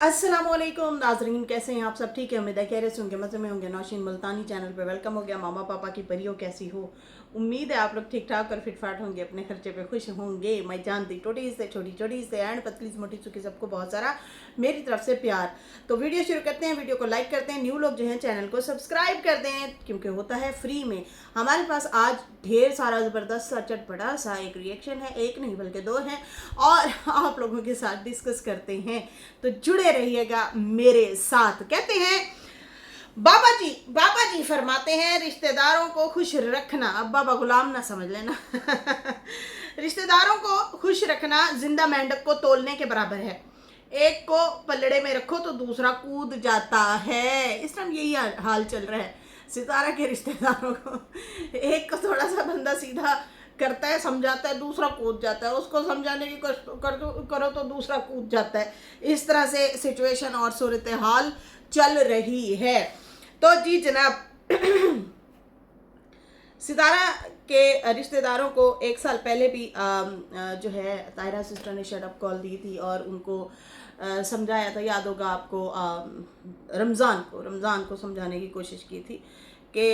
अस्सलामुअलैकुम नाजरीन, कैसे हैं आप सब? ठीक है, उम्मीद है खैरियत से होंगे, मज़े में होंगे। नौशीन मुल्तानी चैनल पे वेलकम हो गया। मामा पापा की परियों कैसी हो? उम्मीद है आप लोग ठीक ठाक और फिटफाट होंगे, अपने खर्चे पे खुश होंगे। मैं जानती छोटी से छोटी छोटी से एंड पतली से मोटी चुकी सबको बहुत सारा मेरी तरफ से प्यार। तो वीडियो शुरू करते हैं, वीडियो को लाइक करते हैं, न्यू लोग जो हैं चैनल को सब्सक्राइब कर दें क्योंकि होता है फ्री में। हमारे पास आज ढेर सारा ज़बरदस्त सा चटपटा सा एक रिएक्शन है, एक नहीं बल्कि दो हैं, और आप लोगों के साथ डिस्कस करते हैं, तो जुड़े रहिएगा मेरे साथ। कहते हैं बाबा जी फरमाते हैं रिश्तेदारों को खुश रखना, अब बाबा गुलाम ना समझ लेना रिश्तेदारों को खुश रखना जिंदा मेंढक को तोलने के बराबर है। एक को पलड़े में रखो तो दूसरा कूद जाता है। इस टाइम यही हाल चल रहा है सितारा के रिश्तेदारों को। एक को थोड़ा सा बंदा सीधा करता है, समझाता है, दूसरा कूद जाता है। उसको समझाने की कोशिश करो तो दूसरा कूद जाता है। इस तरह से सिचुएशन और सूरत हाल चल रही है। तो जी जनाब सितारा के रिश्तेदारों को एक साल पहले भी जो है ताहिरा सिस्टर ने शट अप कॉल दी थी और उनको समझाया था। याद होगा आपको, रमज़ान को समझाने की कोशिश की थी कि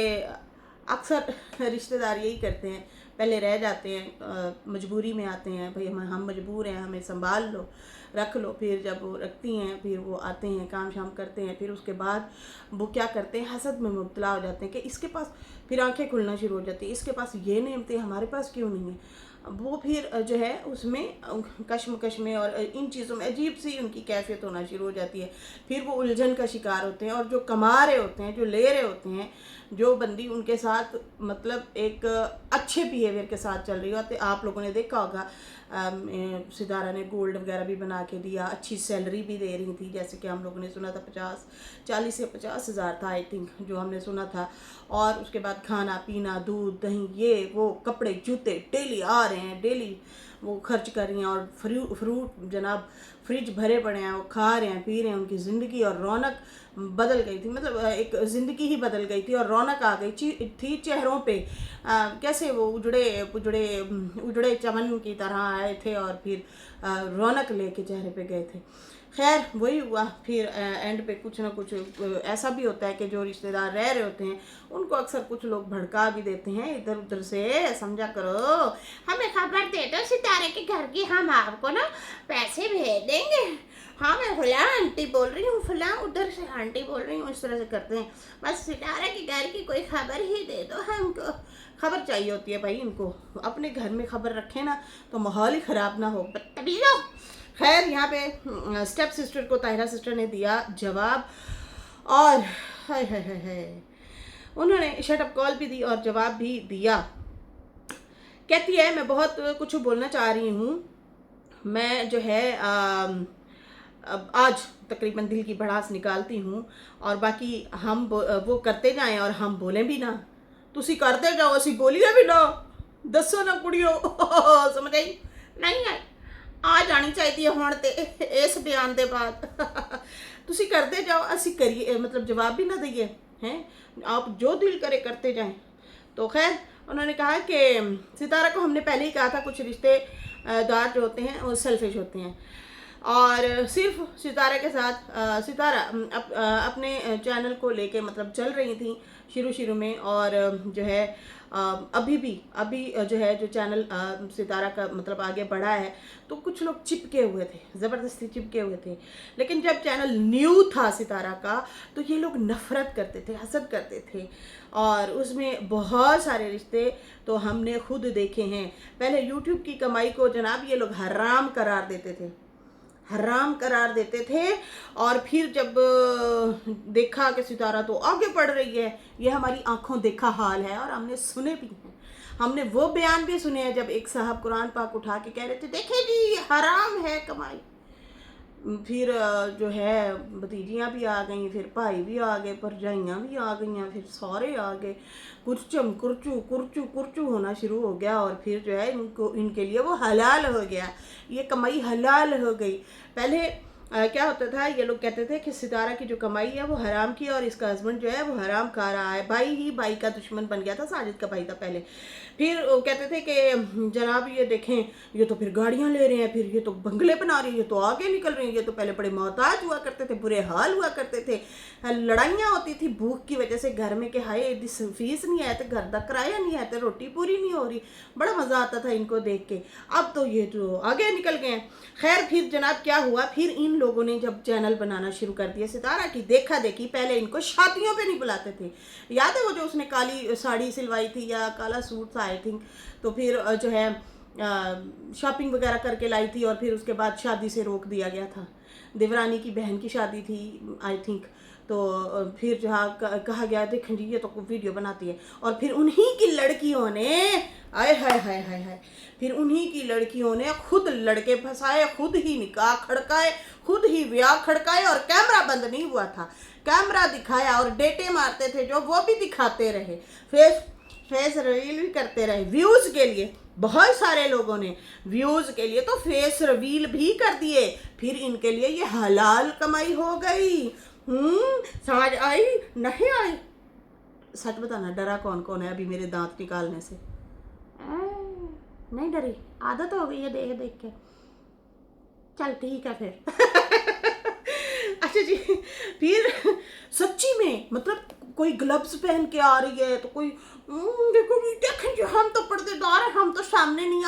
अक्सर रिश्तेदार यही करते हैं, पहले रह जाते हैं, मजबूरी में आते हैं, भाई हम मजबूर हैं, हमें संभाल लो, रख लो। फिर जब वो रखती हैं फिर वो आते हैं, काम शाम करते हैं, फिर उसके बाद वो क्या करते हैं, हसद में मुब्तला हो जाते हैं कि इसके पास, फिर आंखें खुलना शुरू हो जाती है, इसके पास ये नेमतें हमारे पास क्यों नहीं है। वो फिर जो है उसमें कश्मकश में और इन चीज़ों में अजीब सी उनकी कैफियत होना शुरू हो जाती है। फिर वो उलझन का शिकार होते हैं, और जो कमा रहे होते हैं, जो ले रहे होते हैं, जो बंदी उनके साथ मतलब एक अच्छे बिहेवियर के साथ चल रही होती है। आप लोगों ने देखा होगा सितारा ने गोल्ड वगैरह भी बना के दिया, अच्छी सैलरी भी दे रही थी, जैसे कि हम लोगों ने सुना था 40 से 50 हज़ार था आई थिंक, जो हमने सुना था। और उसके बाद खाना पीना, दूध दही, ये वो, कपड़े जूते डेली आ रहे हैं, डेली वो खर्च कर रही हैं, और फ्रूट जनाब फ्रिज भरे पड़े हैं, वो खा रहे हैं, पी रहे हैं। उनकी ज़िंदगी और रौनक बदल गई थी, मतलब एक ज़िंदगी ही बदल गई थी और रौनक आ गई थी चेहरों पे। कैसे वो उजड़े चमन की तरह आए थे और फिर रौनक लेके चेहरे पे गए थे। खैर वही हुआ। फिर एंड पे कुछ ना कुछ ऐसा भी होता है कि जो रिश्तेदार रह रहे होते हैं उनको अक्सर कुछ लोग भड़का भी देते हैं इधर उधर से। समझा करो, हमें खबर दे दो सितारे के घर की, हम आपको ना पैसे भेज देंगे। हाँ, मैं फला आंटी बोल रही हूँ, फला उधर से आंटी बोल रही हूँ। इस तरह से करते हैं। बस सितारे के घर की कोई खबर ही दे दो, हमको खबर चाहिए होती है भाई इनको। अपने घर में खबर रखें ना तो माहौल ही ख़राब ना हो, बदतमीज़ों। खैर यहाँ पे स्टेप सिस्टर को ताहिरा सिस्टर ने दिया जवाब, और हाय हाय हाय हाय, उन्होंने शटअप कॉल भी दी और जवाब भी दिया। कहती है मैं बहुत कुछ बोलना चाह रही हूँ, मैं जो है अब आज तकरीबन दिल की भड़ास निकालती हूँ, और बाकी हम वो करते जाएं और हम बोलें भी ना। तुसी करते जाओ, असी बोलिए भी ना, दसो ना कुड़ियो समझ आई नहीं आई? आ जानी चाहिए हुण ते इस बयान के बाद तुसी करते जाओ, असी करिए, मतलब जवाब भी ना दइए हैं, आप जो दिल करे करते जाएं। तो खैर उन्होंने कहा कि सितारा को हमने पहले ही कहा था कुछ रिश्तेदार जो होते हैं वो सेल्फिश होते हैं, और सिर्फ सितारा के साथ सितारा अपने चैनल को लेके मतलब चल रही थी शुरू में, और जो है अभी जो है जो चैनल सितारा का मतलब आगे बढ़ा है, तो कुछ लोग चिपके हुए थे, ज़बरदस्ती चिपके हुए थे। लेकिन जब चैनल न्यू था सितारा का तो ये लोग नफ़रत करते थे, हसद करते थे, और उसमें बहुत सारे रिश्ते तो हमने खुद देखे हैं। पहले यूट्यूब की कमाई को जनाब ये लोग हराम करार देते थे, हराम करार देते थे, और फिर जब देखा कि सितारा तो आगे बढ़ रही है, ये हमारी आंखों देखा हाल है, और हमने सुने भी हैं। हमने वो बयान भी सुने हैं जब एक साहब कुरान पाक उठा के कह रहे थे देखे जी हराम है कमाई। फिर जो है भतीजियाँ भी आ गई, फिर भाई भी आ गए, भरजाइयाँ भी आ गई, फिर सारे आ गए, कुरचम कुरचू कुरचू कुरचू होना शुरू हो गया, और फिर जो है इनके लिए वो हलाल हो गया, ये कमाई हलाल हो गई। पहले क्या होता था, ये लोग कहते थे कि सितारा की जो कमाई है वो हराम की, और इसका हस्बैंड जो है वो हराम खा रहा है। भाई ही भाई का दुश्मन बन गया था, साजिद का भाई था पहले। फिर वो कहते थे कि जनाब ये देखें, ये तो फिर गाड़ियां ले रहे हैं, फिर ये तो बंगले बना रही है, ये तो आगे निकल रही है, ये तो पहले बड़े मोहताज हुआ करते थे, बुरे हाल हुआ करते थे, लड़ाइयाँ होती थी भूख की वजह से घर में कि हाय फीस नहीं आया तो घर का किराया नहीं आया तो रोटी पूरी नहीं हो रही। बड़ा मज़ा आता था इनको देख के। अब तो ये जो आगे निकल गए हैं। खैर फिर जनाब क्या हुआ, फिर इन लोगों ने जब चैनल बनाना शुरू कर दिया सितारा की देखा देखी, पहले इनको शादियों पे नहीं बुलाते थे। याद है वो जो उसने काली साड़ी सिलवाई थी या काला सूट था आई थिंक, तो फिर जो है शॉपिंग वगैरह करके लाई थी, और फिर उसके बाद शादी से रोक दिया गया था। देवरानी की बहन की शादी थी आई थिंक, तो फिर जहाँ कहा गया देखें जी ये तो वीडियो बनाती है, और फिर उन्हीं की लड़कियों ने आय हाय हाय हाय हाय, फिर उन्हीं की लड़कियों ने खुद लड़के फंसाए, खुद ही निकाह खड़काए, खुद ही ब्याह खड़काए, और कैमरा बंद नहीं हुआ था, कैमरा दिखाया और डेटे मारते थे जो वो भी दिखाते रहे, फेस रिवील भी करते रहे व्यूज़ के लिए। बहुत सारे लोगों ने व्यूज़ के लिए तो फेस रिवील भी कर दिए, फिर इनके लिए ये हलाल कमाई हो गई। समझ आई नहीं आई? सच बताना डरा कौन कौन है अभी मेरे दांत निकालने से? नहीं डरी, आदत हो गई है देख देख के। चल ठीक है फिर। अच्छा जी, फिर सच्ची में मतलब कोई ग्लव्स पहन के आ रही है तो कोई देखो जी देखें जी हम तो पर्देदार हैं, हम तो सामने नहीं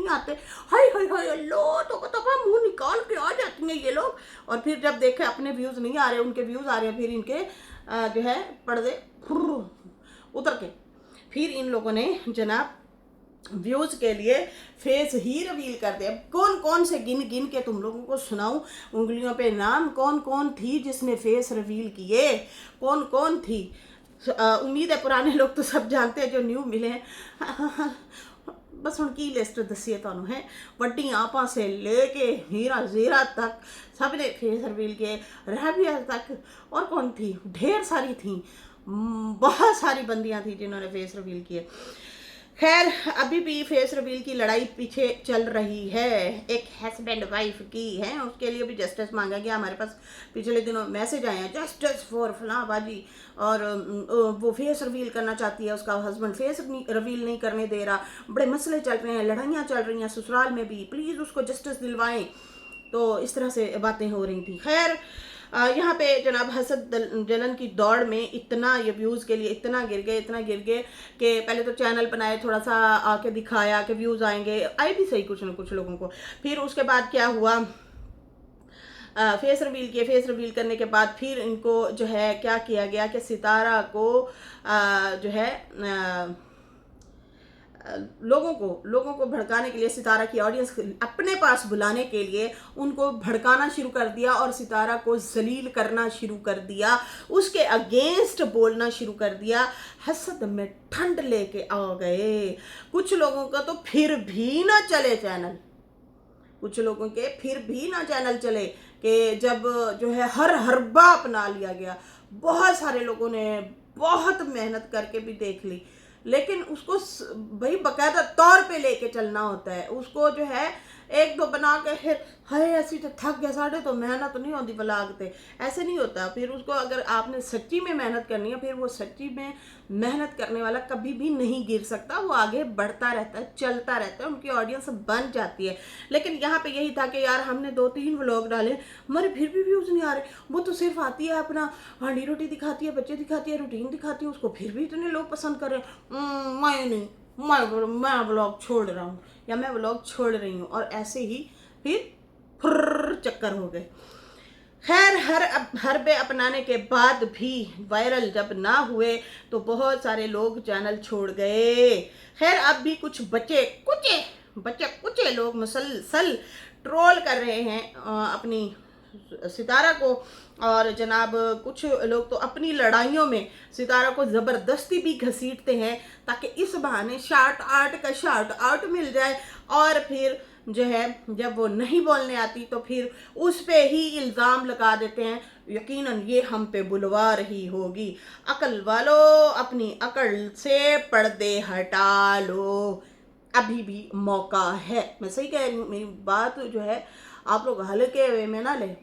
आते। हाय हाय हाय लो तो मुंह निकाल के आ जाती हैं ये लोग। और फिर जब देखे अपने व्यूज़ नहीं आ रहे, उनके व्यूज़ आ रहे हैं, फिर इनके जो है पर्दे उतर के फिर इन लोगों ने जनाब व्यूज के लिए फेस ही रिवील कर दे। कौन कौन से गिन गिन के तुम लोगों को सुनाऊं उंगलियों पे नाम, कौन कौन थी जिसने फेस रिवील किए, कौन कौन थी। उम्मीद है पुराने लोग तो सब जानते हैं, जो न्यू मिले हैं बस उनकी लिस्ट दसी है तुहानू है। वड्डी आपां से लेके हीरा जीरा तक सब ने फेस रिवील किए, रबिया तक, और कौन थी, ढेर सारी थी, बहुत सारी बंदियां थी जिन्होंने फेस रिवील किए। खैर अभी भी फेस रिवील की लड़ाई पीछे चल रही है, एक हस्बैंड वाइफ की है, उसके लिए भी जस्टिस मांगा गया। हमारे पास पिछले दिनों मैसेज आए हैं जस्टिस फॉर फलां बाजी, और वो फेस रिवील करना चाहती है, उसका हस्बैंड फेस रिवील नहीं करने दे रहा, बड़े मसले चल रहे हैं, लड़ाइयाँ चल रही हैं ससुराल में भी, प्लीज़ उसको जस्टिस दिलवाएं। तो इस तरह से बातें हो रही थी। खैर यहाँ पे जनाब हसद जलन की दौड़ में इतना ये व्यूज़ के लिए इतना गिर गए कि पहले तो चैनल बनाए, थोड़ा सा आके दिखाया कि व्यूज़ आएंगे, आए भी सही कुछ न कुछ लोगों को। फिर उसके बाद क्या हुआ, फेस रिवील किए, फेस रिवील करने के बाद फिर इनको जो है क्या किया गया कि सितारा को जो है लोगों को भड़काने के लिए, सितारा की ऑडियंस अपने पास बुलाने के लिए उनको भड़काना शुरू कर दिया और सितारा को जलील करना शुरू कर दिया, उसके अगेंस्ट बोलना शुरू कर दिया। हसद में ठंड लेके आ गए। कुछ लोगों का तो फिर भी ना चले चैनल, कुछ लोगों के फिर भी ना चैनल चले कि जब जो है हर हरबा अपना लिया गया। बहुत सारे लोगों ने बहुत मेहनत करके भी देख ली, लेकिन उसको भाई बाकायदा तौर पे लेके चलना होता है। उसको जो है एक दो बना के फिर हाय ऐसी तो थक गया साढ़े तो मेहनत नहीं होती बलागते, ऐसे नहीं होता। फिर उसको अगर आपने सच्ची में मेहनत करनी है, फिर वो सच्ची में मेहनत करने वाला कभी भी नहीं गिर सकता, वो आगे बढ़ता रहता है, चलता रहता है, उनकी ऑडियंस बन जाती है। लेकिन यहाँ पे यही था कि यार हमने 2-3 व्लॉग डाले, हमारे फिर भी व्यूज़ नहीं आ रहे। वो तो सिर्फ आती है अपना हांडी रोटी दिखाती है, बच्चे दिखाती है, रूटीन दिखाती है, उसको फिर भी इतने लोग पसंद कर रहे हैं। मैं नहीं, मैं व्लॉग छोड़ रहा हूँ या मैं व्लॉग छोड़ रही हूँ, और ऐसे ही फिर चक्कर हो गए। खैर हरबे अपनाने के बाद भी वायरल जब ना हुए तो बहुत सारे लोग चैनल छोड़ गए। खैर अब भी कुछ बच्चे कुचे लोग मुसलसल ट्रोल कर रहे हैं अपनी सितारा को, और जनाब कुछ लोग तो अपनी लड़ाइयों में सितारा को ज़बरदस्ती भी घसीटते हैं ताकि इस बहाने शार्ट आउट मिल जाए, और फिर जो है जब वो नहीं बोलने आती तो फिर उस पे ही इल्ज़ाम लगा देते हैं, यकीनन ये हम पे बुलवा रही होगी। अकल वालों अपनी अकल से पर्दे हटा लो, अभी भी मौका है। मैं सही कह रही हूँ, मेरी बात जो है आप लोग हल्के वे में ना ले।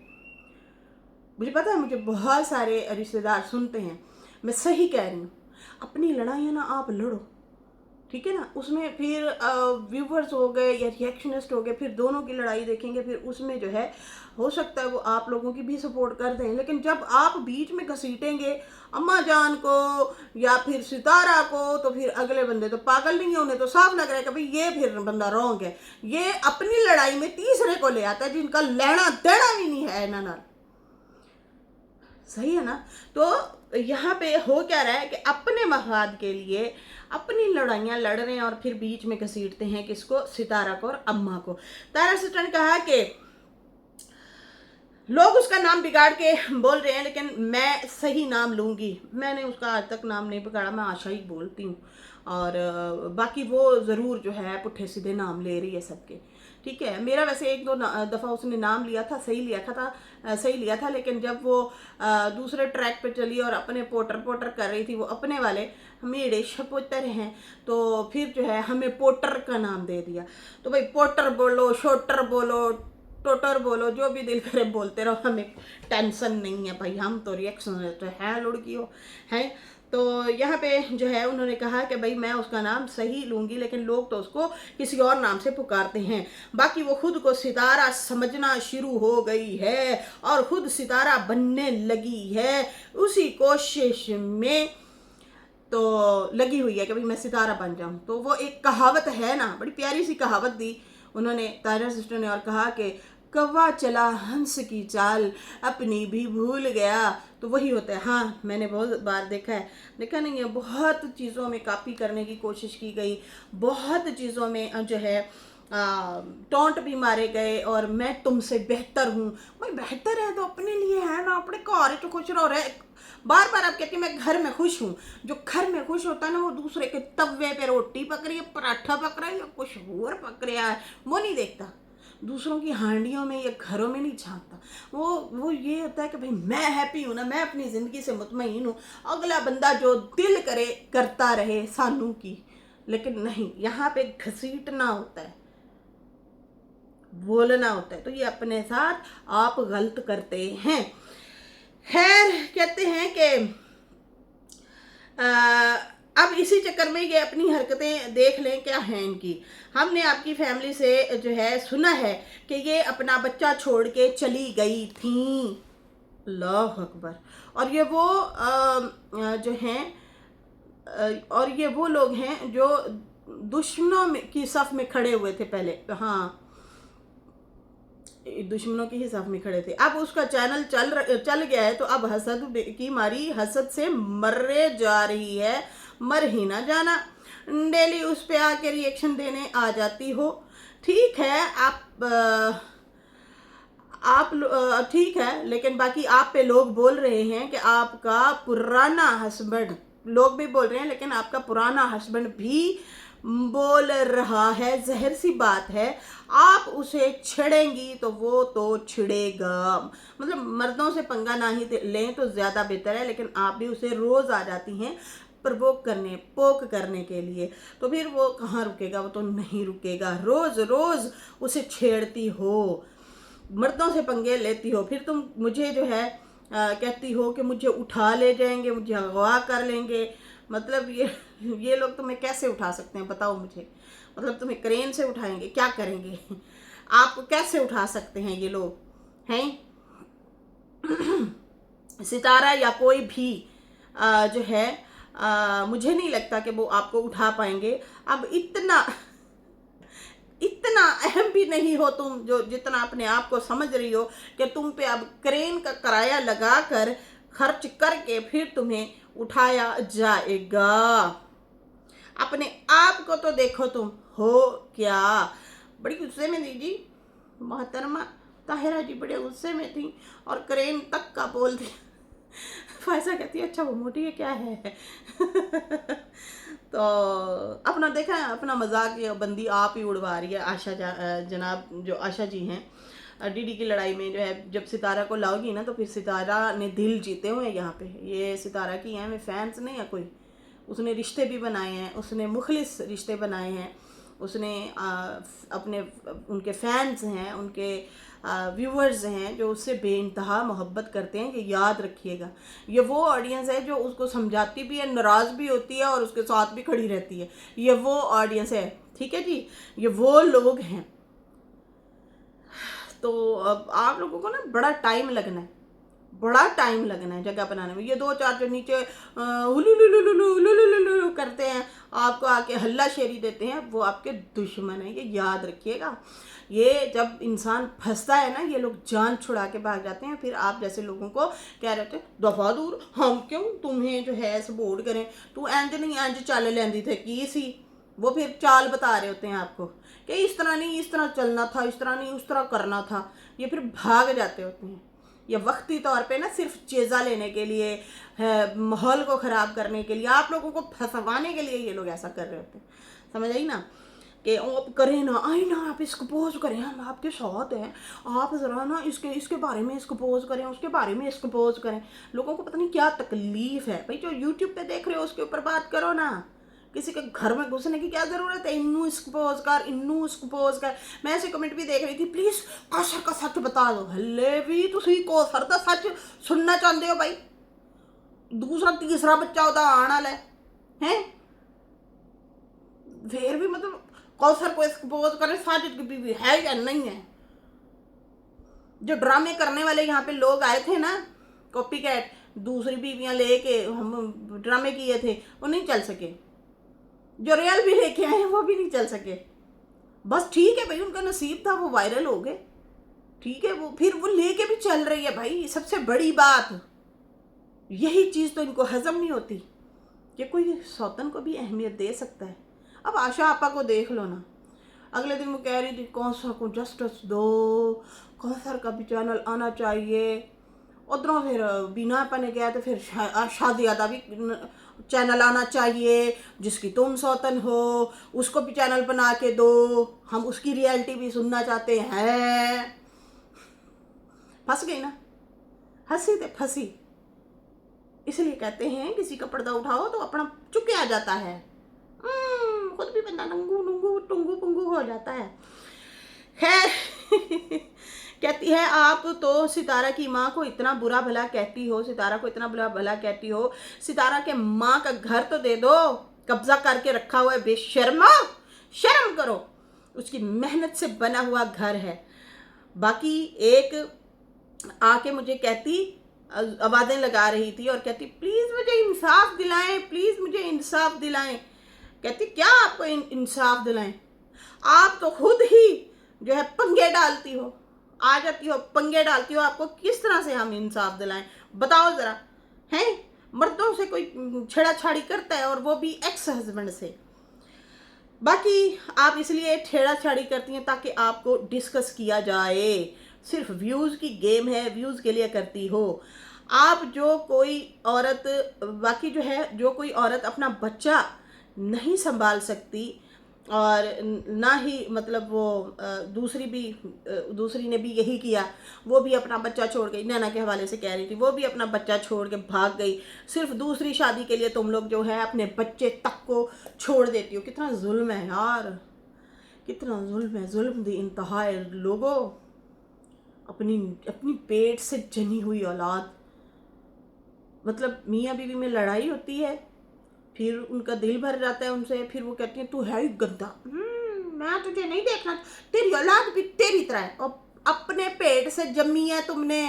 मुझे पता है, मुझे बहुत सारे रिश्तेदार सुनते हैं, मैं सही कह रही हूँ। अपनी लड़ाइयाँ ना आप लड़ो, ठीक है ना। उसमें फिर व्यूवर्स हो गए या रिएक्शनिस्ट हो गए, फिर दोनों की लड़ाई देखेंगे, फिर उसमें जो है हो सकता है वो आप लोगों की भी सपोर्ट कर दें, लेकिन जब आप बीच में घसीटेंगे अम्मा जान को या फिर सितारा को, तो फिर अगले बंदे तो पागल नहीं है, उन्हें तो साफ लग रहा है कि भाई ये फिर बंदा रॉन्ग है, ये अपनी लड़ाई में तीसरे को ले आता है जिनका लेना देना भी नहीं है ना ना। सही है ना। तो यहाँ पे हो क्या रहा है कि अपने मफाद के लिए अपनी लड़ाइयाँ लड़ रहे हैं और फिर बीच में घसीटते हैं किसको, सितारा को और अम्मा को। तारा सिस्टर ने कहा कि लोग उसका नाम बिगाड़ के बोल रहे हैं, लेकिन मैं सही नाम लूँगी। मैंने उसका आज तक नाम नहीं बिगाड़ा, मैं आशा ही बोलती हूँ। और बाकी वो ज़रूर जो है पुट्ठे सीधे नाम ले रही है सबके, ठीक है। मेरा वैसे एक दो दफ़ा उसने नाम लिया था, सही लिया था, लेकिन जब वो दूसरे ट्रैक पे चली और अपने पोटर पोटर कर रही थी, वो अपने वाले मेरे शपोतर हैं, तो फिर जो है हमें पोटर का नाम दे दिया। तो भाई पोटर बोलो, शोटर बोलो, टोटर बोलो, जो भी दिल करे बोलते रहो, हमें टेंशन नहीं है भाई, हम तो रिएक्शन तो है लड़कियों हैं। तो यहाँ पे जो है उन्होंने कहा कि भाई मैं उसका नाम सही लूँगी, लेकिन लोग तो उसको किसी और नाम से पुकारते हैं। बाकी वो खुद को सितारा समझना शुरू हो गई है और खुद सितारा बनने लगी है, उसी कोशिश में तो लगी हुई है कि भाई मैं सितारा बन जाऊँ। तो वो एक कहावत है ना, बड़ी प्यारी सी कहावत दी उन्होंने, तारा सिस्टर ने, और कहा कि कौवा चला हंस की चाल, अपनी भी भूल गया। तो वही होता है। हाँ, मैंने बहुत बार देखा नहीं है, बहुत चीज़ों में कॉपी करने की कोशिश की गई, बहुत चीज़ों में जो है टॉन्ट भी मारे गए, और मैं तुमसे बेहतर हूँ। भाई बेहतर है तो अपने लिए है ना, अपने घर तो खुश रहो। रहे बार बार आप कहती मैं घर में खुश हूँ, जो घर में खुश होता है ना, वो दूसरे के तवे पे रोटी पक रही है, पराठा पक रहा है या कुछ और पक रहा है, वो नहीं देखता। दूसरों की हांडियों में या घरों में नहीं झांकता। वो ये होता है कि भाई मैं हैप्पी हूँ ना, मैं अपनी ज़िंदगी से मुतमईन हूँ, अगला बंदा जो दिल करे करता रहे सानू की। लेकिन नहीं, यहाँ पे घसीटना होता है, बोलना होता है। तो ये अपने साथ आप गलत करते हैं। खैर, कहते हैं कि अब इसी चक्कर में ये अपनी हरकतें देख लें क्या हैं इनकी। हमने आपकी फैमिली से जो है सुना है कि ये अपना बच्चा छोड़ के चली गई थी। अल्लाह अकबर। और ये वो जो हैं और ये वो लोग हैं जो दुश्मनों की सफ में खड़े हुए थे पहले। हाँ, दुश्मनों की ही साफ में खड़े थे। अब उसका चैनल चल गया है, तो अब हसद की मारी हसद से मरे जा रही है, मर ही ना जाना। डेली उस पे आके रिएक्शन देने आ जाती हो। ठीक है, आप ठीक है, लेकिन बाकी आप पे लोग बोल रहे हैं कि आपका पुराना हस्बैंड, लोग भी बोल रहे हैं, लेकिन आपका पुराना हस्बैंड भी बोल रहा है। जहर सी बात है, आप उसे छेड़ेंगी तो वो तो छिड़ेगा। मतलब मर्दों से पंगा ना ही लें तो ज़्यादा बेहतर है, लेकिन आप भी उसे रोज़ आ जाती हैं प्रवोक करने, पोक करने के लिए, तो फिर वो कहाँ रुकेगा, वो तो नहीं रुकेगा। रोज़ रोज़ उसे छेड़ती हो, मर्दों से पंगे लेती हो, फिर तुम मुझे जो है कहती हो कि मुझे उठा ले जाएंगे, मुझे अगवा कर लेंगे। मतलब ये लोग तुम्हें कैसे उठा सकते हैं बताओ मुझे। मतलब तुम्हें क्रेन से उठाएंगे, क्या करेंगे आपको कैसे उठा सकते हैं ये लोग हैं। सितारा या कोई भी जो है मुझे नहीं लगता कि वो आपको उठा पाएंगे। अब इतना अहम भी नहीं हो तुम, जो जितना अपने आप को समझ रही हो कि तुम पे अब क्रेन का किराया लगा कर खर्च करके फिर तुम्हें उठाया जाएगा। अपने आप को तो देखो तुम हो क्या। बड़ी गुस्से में थी जी मोहतरमा ताहिरा जी, बड़े गुस्से में थी और क्रेन तक का बोल दिया। फैसा कहती है अच्छा वो मोटी है क्या है। तो अपना देखा है, अपना मजाक या बंदी आप ही उड़वा रही है। आशा जनाब जो आशा जी हैं, डीडी की लड़ाई में जो है जब सितारा को लाओगी ना, तो फिर सितारा ने दिल जीते हुए हैं यहाँ पे। ये सितारा की हैं, में फैंस नहीं है कोई, उसने रिश्ते भी बनाए हैं, उसने मुखलिस रिश्ते बनाए हैं। उसने अपने उनके फैंस हैं, उनके व्यूअर्स हैं जो उससे बेइंतहा मोहब्बत करते हैं, ये याद रखिएगा। ये वो ऑडियंस है जो उसको समझाती भी है, नाराज़ भी होती है और उसके साथ भी खड़ी रहती है। ये वो ऑडियंस है, ठीक है जी, ये वो लोग हैं। तो अब आप लोगों को ना बड़ा टाइम लगना है, बड़ा टाइम लगना है जगह बनाने में। ये दो चार जो नीचे हुलुलुलुलुलुलुलुलुलुलु करते हैं, आपको आके हल्ला शेरी देते हैं, वो आपके दुश्मन है, ये याद रखिएगा। ये जब इंसान फंसता है ना, ये लोग जान छुड़ा के भाग जाते हैं। फिर आप जैसे लोगों को कह रहे थे दफा दूर, हम क्यों तुम्हें जो है सपोर्ट करें, तू इंज नहीं इंज चल लेंदी थे की सी। वो फिर चाल बता रहे होते हैं आपको कि इस तरह नहीं, इस तरह चलना था, इस तरह नहीं, उस तरह करना था। ये फिर भाग जाते होते हैं। ये वक्ती तौर पे ना सिर्फ चेज़ा लेने के लिए है, माहौल को ख़राब करने के लिए, आप लोगों को फंसवाने के लिए ये लोग ऐसा कर रहे होते हैं। समझ आई ना, कि आप करें ना, आई ना, आप एक्सपोज करें, हम आपके साथ हैं, आप ज़रा ना इसके बारे में एक्सपोज करें, उसके बारे में एक्सपोज करें। लोगों को पता नहीं क्या तकलीफ़ है भाई। जो यूट्यूब पे देख रहे हो उसके ऊपर बात करो ना, किसी के घर में घुसने की क्या ज़रूरत है। इन्नू एक्सपोज कर, इन्नू एक्सपोज कर। मैं ऐसे कमेंट भी देख रही थी, प्लीज़ कौसर का सच बता दो। हल्ले भी तुसी कौसर का सच सुनना चाहते हो भाई। दूसरा तीसरा बच्चा होता आने वाला है, फिर भी मतलब कौसर को एक्सपोज करें, साजिद की बीवी है या नहीं है। जो ड्रामे करने वाले यहाँ पे लोग आए थे ना, कॉपी कैट, दूसरी बीवियाँ लेके हम ड्रामे किए थे, वो नहीं चल सके। जो रियल भी लेके आए वो भी नहीं चल सके। बस ठीक है भाई, उनका नसीब था, वो वायरल हो गए, ठीक है। वो फिर वो लेके भी चल रही है भाई। सबसे बड़ी बात यही चीज़ तो इनको हजम नहीं होती कि कोई सौतन को भी अहमियत दे सकता है। अब आशा आपा को देख लो ना, अगले दिन वो कह रही थी कौसर को जस्टिस दो, कौसर का भी चैनल आना चाहिए। उधरों फिर बीना आपा ने कहा तो फिर शादियादा भी चैनल आना चाहिए, जिसकी तुम सौतन हो उसको भी चैनल बना के दो, हम उसकी रियलिटी भी सुनना चाहते हैं। फंस गई ना, हंसी ते फंसी। इसलिए कहते हैं किसी का पर्दा उठाओ तो अपना चुप आ जाता है, खुद भी बंदा नंगू नंगू टुंगू पुंगू हो जाता है। खैर कहती है आप तो सितारा की माँ को इतना बुरा भला कहती हो, सितारा को इतना बुरा भला कहती हो, सितारा के माँ का घर तो दे दो, कब्जा करके रखा हुआ है बेशर्मा, शर्म करो। उसकी मेहनत से बना हुआ घर है। बाकी एक आके मुझे कहती, आवाज़ें लगा रही थी और कहती प्लीज़ मुझे इंसाफ दिलाएं, प्लीज़ मुझे इंसाफ दिलाएं। कहती क्या आपको इंसाफ दिलाएं, आप तो खुद ही जो है पंगे डालती हो, आ जाती हो पंगे डालती हो, आपको किस तरह से हम इंसाफ दिलाएं, बताओ ज़रा। हैं, मर्दों से कोई छेड़ाछाड़ी करता है और वो भी एक्स हस्बैंड से। बाकी आप इसलिए छेड़ाछाड़ी करती हैं ताकि आपको डिस्कस किया जाए, सिर्फ व्यूज़ की गेम है, व्यूज़ के लिए करती हो आप। जो कोई औरत, बाकी जो है, जो कोई औरत अपना बच्चा नहीं संभाल सकती और ना ही मतलब वो दूसरी ने भी यही किया, वो भी अपना बच्चा छोड़ गई। नैना के हवाले से कह रही थी, वो भी अपना बच्चा छोड़ के भाग गई। सिर्फ दूसरी शादी के लिए तुम लोग जो है अपने बच्चे तक को छोड़ देती हो। कितना जुल्म है यार, कितना जुल्म है, जुल्म दी इंतहा है। लोगों, अपनी पेट से जनी हुई औलाद, मतलब मियाँ बीवी में लड़ाई होती है, फिर उनका दिल भर जाता है उनसे, फिर वो कहती है तू है ही गंदा, मैं तुझे नहीं देखना, तेरी औलाद भी तेरी तरह है, और अपने पेट से जमी है तुमने।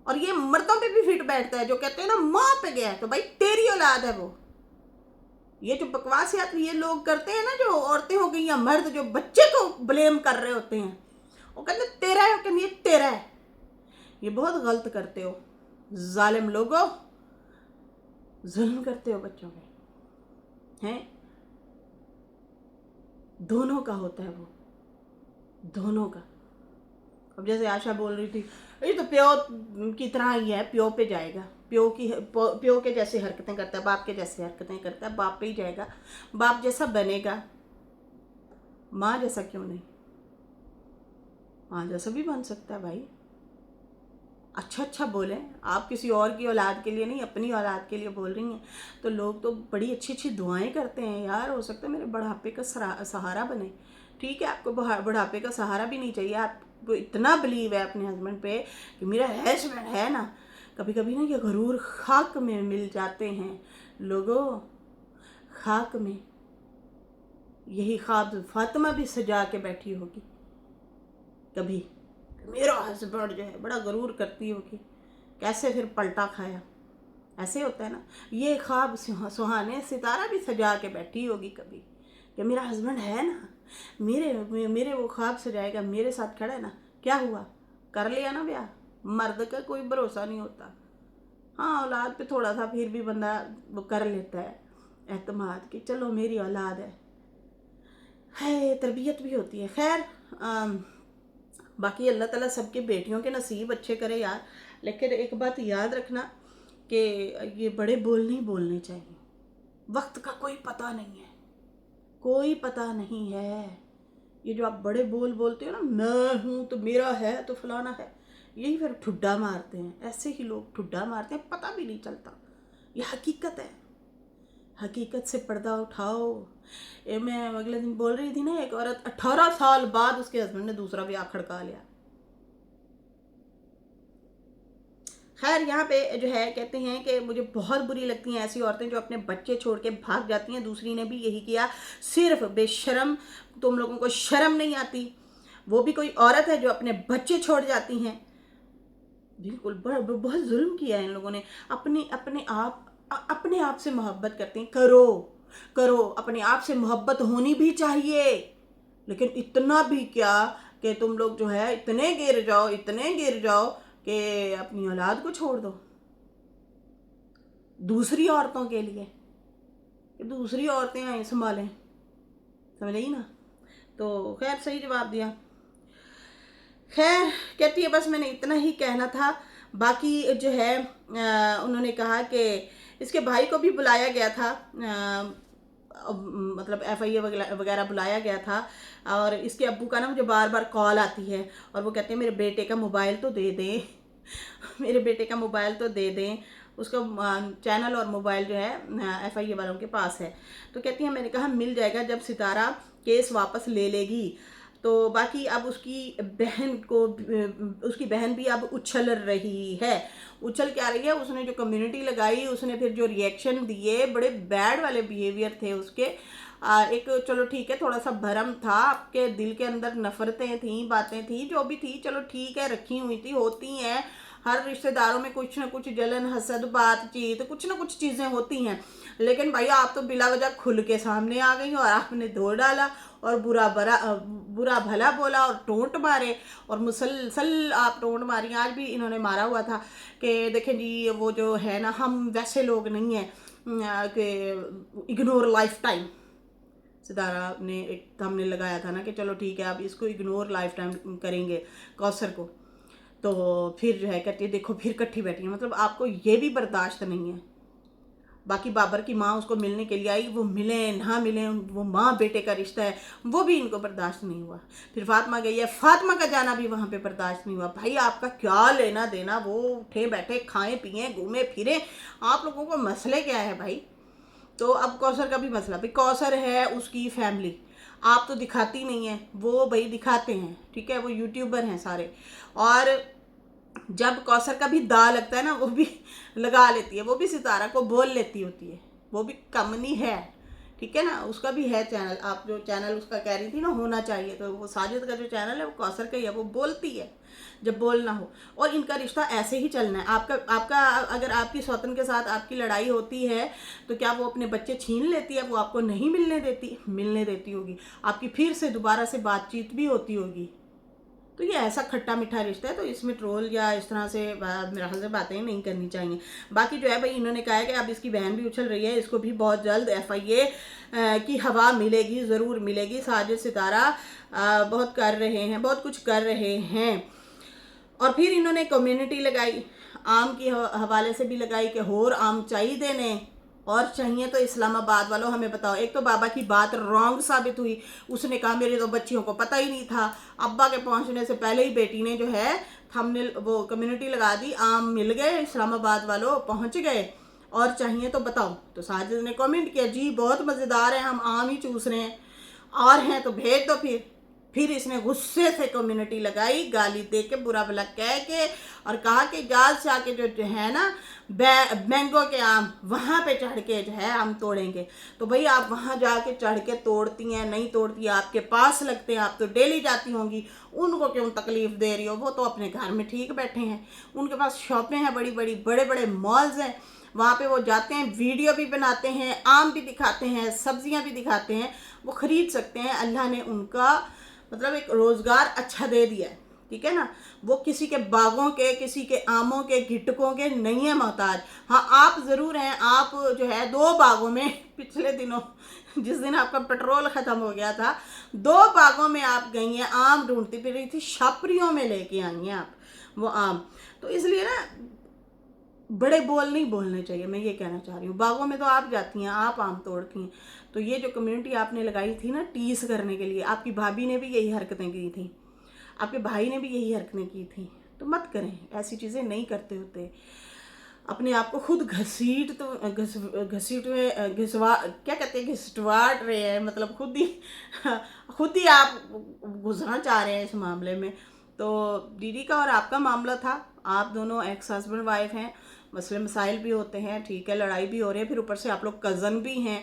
और ये मर्दों पे भी फिट बैठता है, जो कहते हैं ना माँ पे गया है, तो भाई तेरी औलाद है वो। ये जो बकवासियात ये लोग करते हैं ना, जो औरतें हो गई या मर्द जो बच्चे को ब्लेम कर रहे होते हैं, वो कहते तेरा है, कहते ये तेरा है। ये बहुत गलत करते हो जालिम लोगों, जुल्म करते हो बच्चों पे, हैं। दोनों का होता है वो, दोनों का। अब जैसे आशा बोल रही थी, ये तो प्यो की तरह ही है, प्यो पे जाएगा, प्यो के जैसे हरकतें करता है, बाप के जैसे हरकतें करता है, बाप पे ही जाएगा, बाप जैसा बनेगा। माँ जैसा क्यों नहीं, माँ जैसा भी बन सकता है भाई। अच्छा अच्छा बोलें। आप किसी और की औलाद के लिए नहीं, अपनी औलाद के लिए बोल रही हैं। तो लोग तो बड़ी अच्छी अच्छी दुआएं करते हैं यार, हो सकता है मेरे बुढ़ापे का सहारा बने। ठीक है, आपको बुढ़ापे का सहारा भी नहीं चाहिए, आपको इतना बिलीव है अपने हस्बैंड पे कि मेरा हस्बैंड है ना। कभी कभी ना ये गरूर खाक में मिल जाते हैं लोगों, खाक में। यही ख्वाब फातिमा भी सजा के बैठी होगी कभी, मेरा हस्बैंड जो है, बड़ा गरूर करती होगी। कैसे फिर पलटा खाया, ऐसे होता है ना। ये ख्वाब सुहाने सितारा भी सजा के बैठी होगी कभी कि मेरा हस्बैंड है ना, मेरे मेरे वो ख्वाब सजाएगा, मेरे साथ खड़ा है ना। क्या हुआ, कर लिया ना ब्याह। मर्द का कोई भरोसा नहीं होता। हाँ, औलाद पे थोड़ा सा फिर भी बंदा वो कर लेता है एतमाद कि चलो मेरी औलाद है, तरबियत भी होती है। खैर, बाकी अल्लाह ताला सबके बेटियों के नसीब अच्छे करे यार। लेकिन एक बात याद रखना कि ये बड़े बोल नहीं बोलने चाहिए। वक्त का कोई पता नहीं है, कोई पता नहीं है। ये जो आप बड़े बोल बोलते हो ना, मैं हूँ तो मेरा है तो फलाना है, यही फिर ठुड्डा मारते हैं। ऐसे ही लोग ठुड्डा मारते हैं, पता भी नहीं चलता। ये हकीकत है, हकीकत से पर्दा उठाओ। ये मैं अगले दिन बोल रही थी ना, एक औरत 18 साल बाद उसके हस्बैंड ने दूसरा ब्याह खड़का लिया। खैर, यहाँ पे जो है कहते हैं कि मुझे बहुत बुरी लगती हैं ऐसी औरतें जो अपने बच्चे छोड़ के भाग जाती हैं। दूसरी ने भी यही किया, सिर्फ बेशरम, तुम लोगों को शर्म नहीं आती। वो भी कोई औरत है जो अपने बच्चे छोड़ जाती हैं। बिल्कुल बहुत जुल्म किया है इन लोगों ने। अपने आप से मोहब्बत करते हैं, करो करो, अपने आप से मोहब्बत होनी भी चाहिए। लेकिन इतना भी क्या कि तुम लोग जो है इतने गिर जाओ कि अपनी औलाद को छोड़ दो दूसरी औरतों के लिए, कि दूसरी औरतें आए संभालें। समझ आई ना। तो खैर, सही जवाब दिया। खैर, कहती है बस मैंने इतना ही कहना था। बाकी जो है उन्होंने कहा कि इसके भाई को भी बुलाया गया था, मतलब FIA वगैरह बुलाया गया था। और इसके अब्बू का ना मुझे बार बार कॉल आती है और वो कहते हैं मेरे बेटे का मोबाइल तो दे दें मेरे बेटे का मोबाइल तो दे दें। उसका चैनल और मोबाइल जो है FIA वालों के पास है। तो कहती है, मैंने कहा मिल जाएगा जब सितारा केस वापस ले लेगी। तो बाकी अब उसकी बहन भी अब उछल रही है। उछल क्या रही है, उसने जो कम्युनिटी लगाई, उसने फिर जो रिएक्शन दिए, बड़े बैड वाले बिहेवियर थे उसके। एक चलो ठीक है, थोड़ा सा भरम था, आपके दिल के अंदर नफरतें थी, बातें थी, जो भी थी चलो ठीक है, रखी हुई थी, होती हैं। हर रिश्तेदारों में कुछ ना कुछ जलन, हसद, बातचीत, कुछ ना कुछ चीज़ें होती हैं। लेकिन भाई आप तो बिला वजह खुल के सामने आ गई और आपने धो डाला और बुरा भला बोला और टोंट मारे और मुसलसल आप टोंट मारी। आज भी इन्होंने मारा हुआ था कि देखें जी, वो जो है ना, हम वैसे लोग नहीं हैं कि इग्नोर लाइफ टाइम। सितारा ने एक थंबनेल लगाया था ना कि चलो ठीक है, आप इसको इग्नोर लाइफ टाइम करेंगे कौसर को। तो फिर जो है कहती है देखो फिर इकट्ठी बैठी है, मतलब आपको ये भी बर्दाश्त नहीं है। बाकी बाबर की माँ उसको मिलने के लिए आई, वो मिले ना मिले, वो माँ बेटे का रिश्ता है, वो भी इनको बर्दाश्त नहीं हुआ। फिर फातिमा गई है, फातिमा का जाना भी वहाँ पे बर्दाश्त नहीं हुआ। भाई आपका क्या लेना देना, वो उठे बैठे खाएं पिए घूमे फिरे, आप लोगों को मसले क्या है भाई। तो अब कौसर का भी मसला, भाई कौसर है उसकी फैमिली, आप तो दिखाती नहीं है, वो भाई दिखाते हैं, ठीक है, वो यूट्यूबर हैं सारे। और जब कौसर का भी दा लगता है ना, वो भी लगा लेती है, वो भी सितारा को बोल लेती होती है, वो भी कम नहीं है, ठीक है ना। उसका भी है चैनल, आप जो चैनल उसका कह रही थी ना होना चाहिए, तो वो साजिद का जो चैनल है वो कौसर का ही है, वो बोलती है जब बोलना हो। और इनका रिश्ता ऐसे ही चलना है। आपका अगर आपकी सौतन के साथ आपकी लड़ाई होती है तो क्या वो अपने बच्चे छीन लेती है, वो आपको नहीं मिलने देती होगी, आपकी फिर से दोबारा से बातचीत भी होती होगी। तो ये ऐसा खट्टा मीठा रिश्ता है, तो इसमें ट्रोल या इस तरह से मेरे ख्याल से बातें नहीं करनी चाहिए। बाकी जो है भाई, इन्होंने कहा है कि अब इसकी बहन भी उछल रही है, इसको भी बहुत जल्द FIA की हवा मिलेगी, ज़रूर मिलेगी। साजिद सितारा बहुत कर रहे हैं, बहुत कुछ कर रहे हैं। और फिर इन्होंने कम्युनिटी लगाई, आम के हवाले से भी लगाई कि होर आम चाहिए ने, और चाहिए तो इस्लामाबाद वालों हमें बताओ। एक तो बाबा की बात रॉन्ग साबित हुई, उसने कहा मेरे तो बच्चियों को पता ही नहीं था, अब्बा के पहुंचने से पहले ही बेटी ने जो है थंबनेल वो कम्युनिटी लगा दी, आम मिल गए, इस्लामाबाद वालों पहुंच गए, और चाहिए तो बताओ। तो साजिद ने कमेंट किया जी बहुत मज़ेदार है, हम आम ही चूस रहे हैं, और हैं तो भेज दो। फिर इसने गुस्से से कम्युनिटी लगाई, गाली दे के, बुरा भला कह के, और कहा कि जाल से आके जो है ना मैंगो के आम, वहाँ पे चढ़ के जो है आम तोड़ेंगे। तो भाई आप वहाँ जाके चढ़ के तोड़ती हैं, नहीं तोड़ती, आपके पास लगते हैं, आप तो डेली जाती होंगी, उनको क्यों तकलीफ दे रही हो? वो तो अपने घर में ठीक बैठे हैं, उनके पास शॉपें हैं बड़ी बड़ी, बड़े बड़े मॉल्स हैं, वहाँ पे वो जाते हैं, वीडियो भी बनाते हैं, आम भी दिखाते हैं, सब्जियाँ भी दिखाते हैं, वो खरीद सकते हैं। अल्लाह ने उनका मतलब एक रोज़गार अच्छा दे दिया है, ठीक है ना। वो किसी के बागों के, किसी के आमों के, गिटकों के नहीं है मोहताज। हाँ आप ज़रूर हैं, आप जो है 2 बागों में पिछले दिनों जिस दिन आपका पेट्रोल ख़त्म हो गया था, 2 बागों में आप गई हैं, आम ढूंढती फिर रही थी, छापरियों में लेके आई हैं आप वो आम। तो इसलिए ना बड़े बोल नहीं बोलने चाहिए, मैं ये कहना चाह रही हूँ। बागों में तो आप जाती हैं, आप आम तोड़ती हैं। तो ये जो कम्युनिटी आपने लगाई थी ना टीस करने के लिए, आपकी भाभी ने भी यही हरकतें की थी, आपके भाई ने भी यही हरकतें की थी, तो मत करें, ऐसी चीज़ें नहीं करते होते। अपने आप को खुद घसीट में घिसवा क्या कहते हैं, घिसवाट रहे हैं, मतलब खुद ही आप घुसना चाह रहे हैं इस मामले में। तो दीदी का और आपका मामला था, आप दोनों एक्स हस्बैंड वाइफ हैं, मसले मसाइल भी होते हैं, ठीक है, लड़ाई भी हो रही है, फिर ऊपर से आप लोग कज़न भी हैं।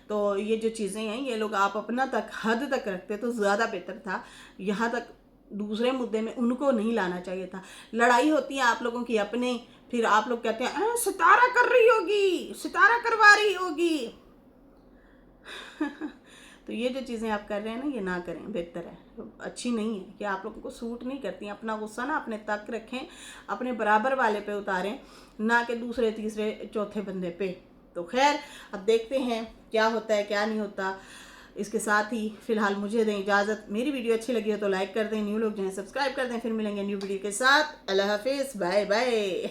तो ये जो चीज़ें हैं ये लोग आप अपना तक हद तक रखते तो ज़्यादा बेहतर था। यहाँ तक दूसरे मुद्दे में उनको नहीं लाना चाहिए था। लड़ाई होती है आप लोगों की अपने, फिर आप लोग कहते हैं सितारा कर रही होगी, सितारा करवा रही होगी। तो ये जो चीज़ें आप कर रहे हैं ना, ये ना करें, बेहतर है, अच्छी नहीं है, कि आप लोगों को सूट नहीं करती। अपना गुस्सा ना अपने तक रखें, अपने बराबर वाले पे उतारें, ना कि दूसरे तीसरे चौथे बंदे पे। तो खैर अब देखते हैं क्या होता है क्या नहीं होता। इसके साथ ही फिलहाल मुझे दें इजाज़त। मेरी वीडियो अच्छी लगी हो तो लाइक कर दें, न्यू लोग जो हैं सब्सक्राइब कर दें। फिर मिलेंगे न्यू वीडियो के साथ। अल्लाह हाफिज़, बाय बाय।